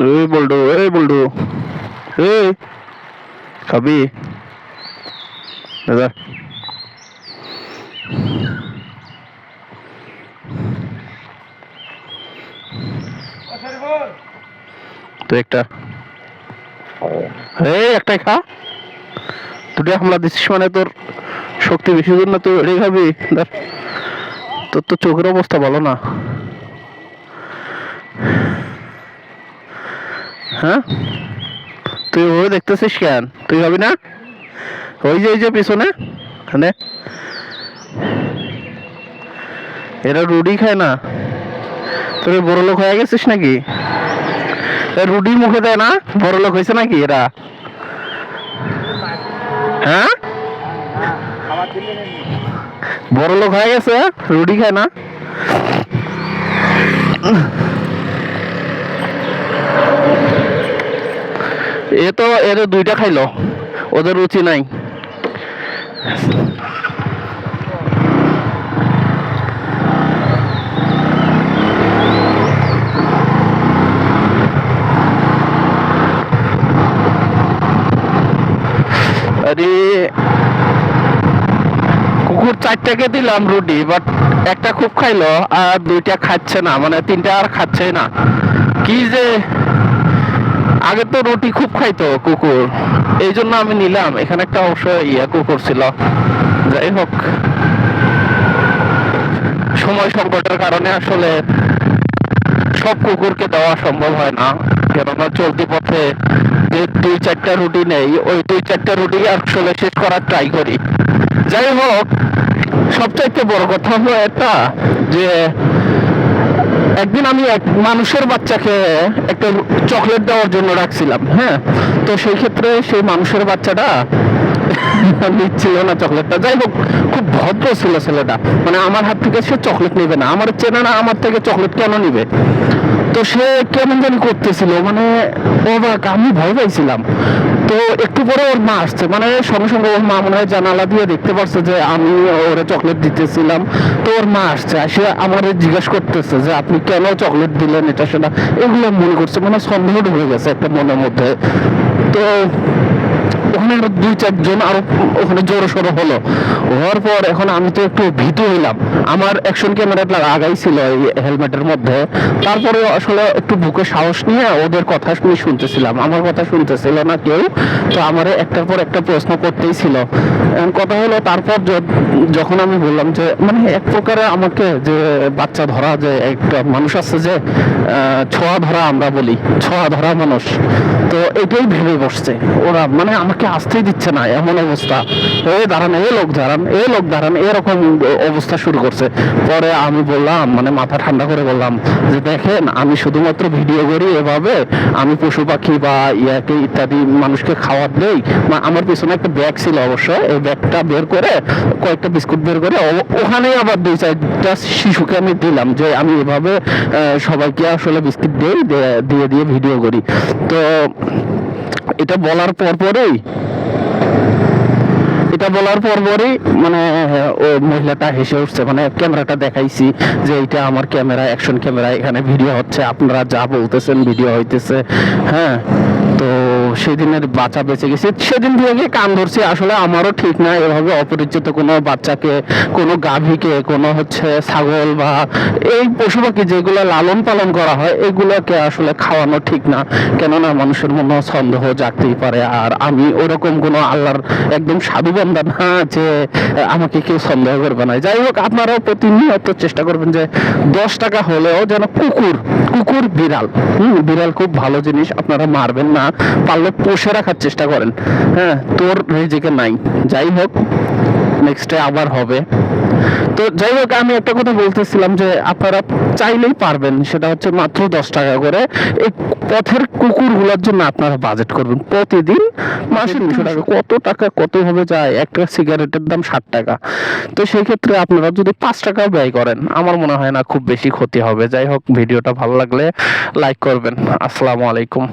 এই বল্টু, এই বল্টু, এই খাবি দাদা? তো একটা এই একটাই খা। দুটো হামলা দিচ্ছিস মানে তোর শক্তি বেশি দূর না, তুই এড়ে খাবি। তোর তো চোখের অবস্থা ভালো না। হ্যাঁ, তুই ওই দেখতেছিস কেন? তুই ভাবি না ওই যে পিছনে মানে এরা রুটি খায় না? তোর বড় লোক হয়ে গেছিস নাকি? রুটি মুখে দেয় না, বড় লোক হয়েছে নাকি এরা? হ্যাঁ, বড় লোক হয়ে গেছে, রুটি খায় না। এ তো এদের দুইটা খাইলো, ওদের রুচি নাই। আরে কুকুর চারটাকে দিলাম রুটি, বাট একটা খুব খাইলো আর দুইটা খাচ্ছে না, মানে তিনটা আর খাচ্ছে না। কি যে আগে তো রুটি খুব খাইতো কুকুর, এই জন্য আমি নিলাম। এখানে একটা অবশ্য কুকুর ছিল। যাই হোক, সময় সংকটের কারণে আসলে সব কুকুরকে দেওয়া সম্ভব হয় না, কেননা চলতি পথে যে 2-4টা রুটি নেই, ওই 2-4টা রুটি আসলে শেষ করার ট্রাই করি। যাই হোক, সবচাইতে বড় কথা হলো এটা যে একদিন আমি এক মানুষের বাচ্চাকে একটা চকলেট দেওয়ার জন্য রাখছিলাম। হ্যাঁ, তো সেই ক্ষেত্রে সেই মানুষের বাচ্চাটা নিচ্ছিল না চকলেটটা। যাই হোক, খুব ভদ্র ছিল ছেলেটা, মানে আমার হাত থেকে সে চকলেট নেবে না, আমার চেনে না, আমার থেকে চকলেট কেন নিবে? তো সে কেমন জানি করতেছিল, মানে অবাক, আমি ভয় পাইছিলাম। তো একটু পরে ওর মা আসছে, মানে সঙ্গে সঙ্গে ওর মা মনে হয় জানালা দিয়ে দেখতে পারছে যে আমি ওরে চকলেট দিতেছিলাম। তো ওর মা আসছে, আসে আমার জিজ্ঞেস করতেছে যে আপনি কেন চকলেট দিলেন, এটা সেটা এগুলো মনে করছে, মানে সন্দেহ ঢুকে গেছে একটা মনের মধ্যে। তো ওখানে আরো 2-4 জন আরো ওখানে জোরো সড়ো হলো, হওয়ার পর এখন আমি তো একটু ভীতু হইলাম। আমার অ্যাকশন ক্যামেরাটা লাগাই ছিল এই হেলমেটের মধ্যে। তারপরে আসলে একটু বুকে সাহস নিয়ে ওদের কথা শুনতেছিলাম, আমার কথা শুনতেছিল না কেউ। তো আমার একটার পর একটা প্রশ্ন করতেই ছিল। কথা হলো তারপর যখন আমি বললাম যে মানে এক প্রকারে আমাকে যে বাচ্চা ধরা, যে একটা মানুষ আছে যে ছোঁয়া ধরা, আমরা বলি ছোঁয়া ধরা মানুষ, তো এটাই ভেবে বসছে ওরা, মানে আমাকে আসতেই দিচ্ছে না, এমন অবস্থা। এই দাঁড়ান, এই লোক দাঁড়ান, এই লোক দাঁড়ান, এরকম অবস্থা শুরু করছে। পরে আমি বললাম, মানে মাথা ঠান্ডা করে বললাম যে দেখেন, আমি শুধুমাত্র ভিডিও করি, এভাবে আমি পশু পাখি বা ইয়াকে ইত্যাদি মানুষকে খাবার দেই। আমার পিছনে একটা ব্যাগ ছিল অবশ্য, এই ব্যাগটা বের করে কয়েকটা বিস্কুট বের করে ওখানেই আবার 2-4টা শিশুকে আমি দিলাম, যে আমি এভাবে সবাইকে আসলে বিস্কুট দিই, দিয়ে ভিডিও করি। তো এটা বলার পরপরই মানে ও মহিলাটা হেসে উঠছে, মানে ক্যামেরাটা দেখাইছি যে এটা আমার ক্যামেরা, অ্যাকশন ক্যামেরা, এখানে ভিডিও হচ্ছে, আপনারা যা বলতেছেন ভিডিও হইতেছে। হ্যাঁ, তো সেদিনের বাচ্চা বেঁচে গেছে, সেদিন থেকে কান ধরছি। আসলে আমারও ঠিক না এভাবে অপরিচিত কোনো বাচ্চাকে, কোনো গাভীকে, কোনো ছাগল বা এই পশু পাখি যেগুলো লালন পালন করা হয়, এগুলোকে আসলে খাওয়ানো ঠিক না, কেননা মানুষের মনে সন্দেহ জাগতেই পারে। আর আমি ওরকম কোনো আল্লাহর একদম সাধু বান্দা না যে আমাকে কেউ সন্দেহ করবে না। যাই হোক, আপনারাও প্রতিনিয়ত চেষ্টা করবেন যে 10 টাকা হলেও যেন কুকুর বিড়াল খুব ভালো জিনিস, আপনারা মারবেন না, পারলে পোষে রাখার চেষ্টা করেন। হ্যাঁ, তোর রিজিকে নাই। যাই হোক, নেক্সটে আবার হবে। তো যাই হোক, আমি একটা কথা বলতেছিলাম যে আপনারা চাইলেই পারবেন, সেটা হচ্ছে মাত্র 10 টাকা করে এই পথের কুকুরগুলোর জন্য আপনারা বাজেট করবেন প্রতিদিন মাসে 200 টাকা। কত টাকা কত ভাবে যায়, একটা সিগারেটের দাম 60 টাকা। তো সেই ক্ষেত্রে আপনারা যদি 5 টাকা ব্যয় করেন, আমার মনে হয় না খুব বেশি ক্ষতি হবে। যাই হোক, ভিডিওটা ভালো লাগলে লাইক করবেন। আসসালামু আলাইকুম।